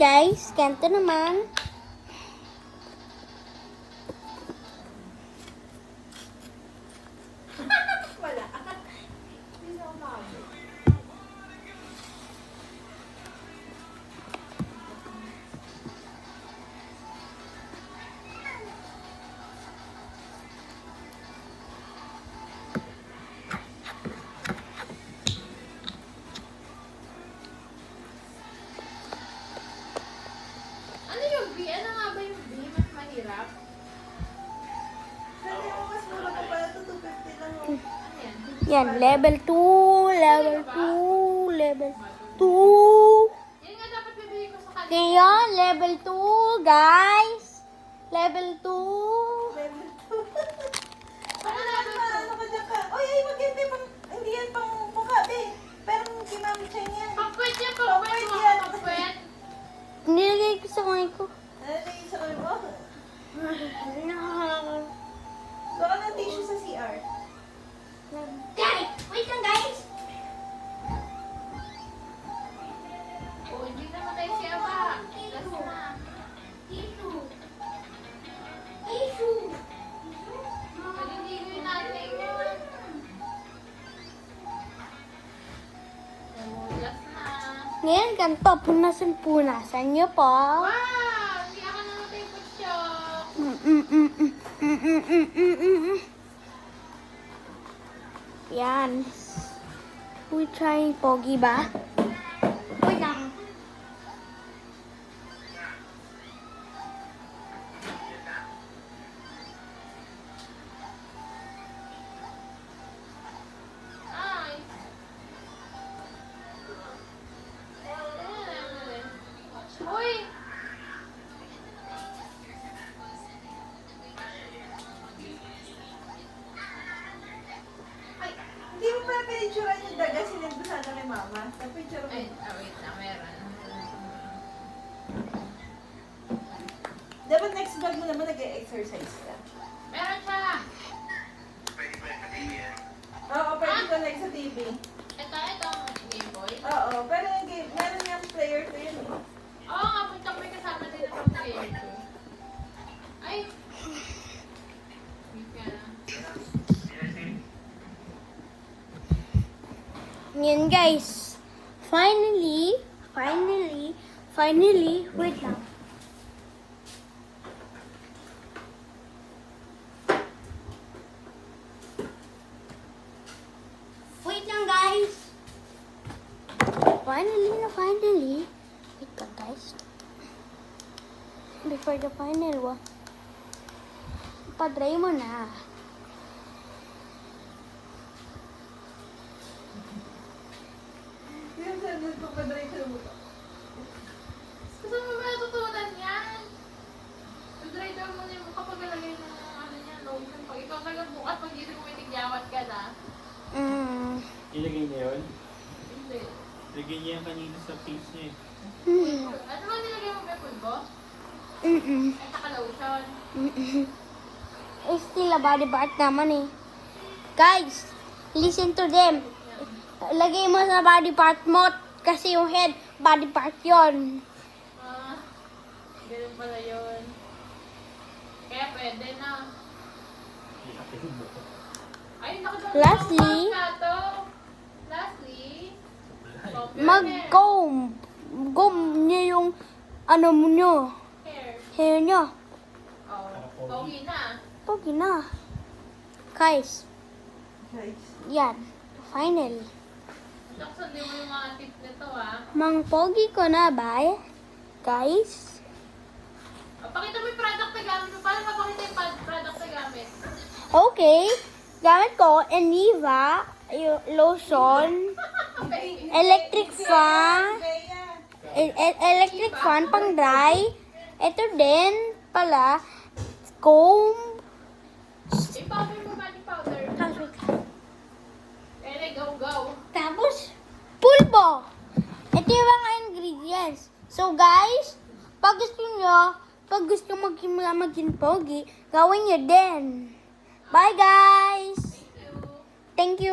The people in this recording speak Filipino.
guys, ganito naman. Wala. Ano yung B? Ano nga ba yung B? Mas mahirap? Sabi mo, mas mura ka pala ito, 250 lang. Oh. Ano yan? Yan, level 2, level 2, level 2. Yan nga dapat bibili ko sa kanila. Kaya, level 2, guys. Level 2. Level 2. Ano level two? Ano ka dyan ka? Oy, ay, maganda pang, hindi yan pang mukha, be. Pero ginamit siya niya. Pagpwet yan, pagpwet. Pagpwet Mga yan. pagpwet. Nilagay ko sa kamay ko. Ano na yung sa mo? Baka ng tissue sa CR. Guys, wait lang guys. Oh, hindi namatay si Aba. Last na. Paliligoy natin yun. Oh, last na. Ngayon, ganito, punasan nyo po. Wow! Hindi ako namatay po siya. Yan. We trying pogi ba? Wait lang. Ay. Uy! Ay, hindi mo pala pinicturean yung daga, sinend ko sana kay mama. Napicture mo. Ay, wait na, meron. Dapat next vlog mo naman nag-exercise ka. Meron siya. Oo, pwede ko like sa TV. Itong Game Boy. Oo, pero yung game, meron yung player ko yun eh. Oo nga, punta ko may kasama din ang pag-player ko. Ay! Wait ka na. Yan guys. Finally, wait lang. Wait lang guys. Finally. Wait lang guys. Before the final, padray mo na. Yung sa nagpapadry sa mukha. Gusto mo ba natutunan yan? Try daw mo na yung mukha pag nalagay ng ano niya, lotion. Pag ikaw nagbukas, pag-isip mo may tigyawat ka na. Ilagay niya yun? Hindi. Ilagay niya yan kanina sa face niya eh. Ano ba nilagay mo ba pulbo? Mm. Ay, naka-lotion. Still a body part naman eh. Guys, listen to them. Lagay mo sa body part mo kasi yung head, body part yon. Ah, ganun pala yun. Kaya pwede na. Ay, nakadami Lastly, mag-comb. Comb niya yung ano mo nyo. Hair. Hair nyo. Oh, pogi na. Pogi na. Guys, Guys. yan. Finally. Sundin mo yung mga tips nito ah. Mang pogi ko na ba? Guys. Pakita mo yung product na gamit mo. Paano mapakita yung product na gamit? Okay. Gamit ko, Eniva, lotion, electric fan, electric fan pang dry. Ito din pala, comb. I-powder mo body powder. Pwede, go. Tapos, pulbo. Ito yung mga ingredients. So guys, pag gusto maging pogi, gawin nyo din. Bye guys! Thank you. Thank you.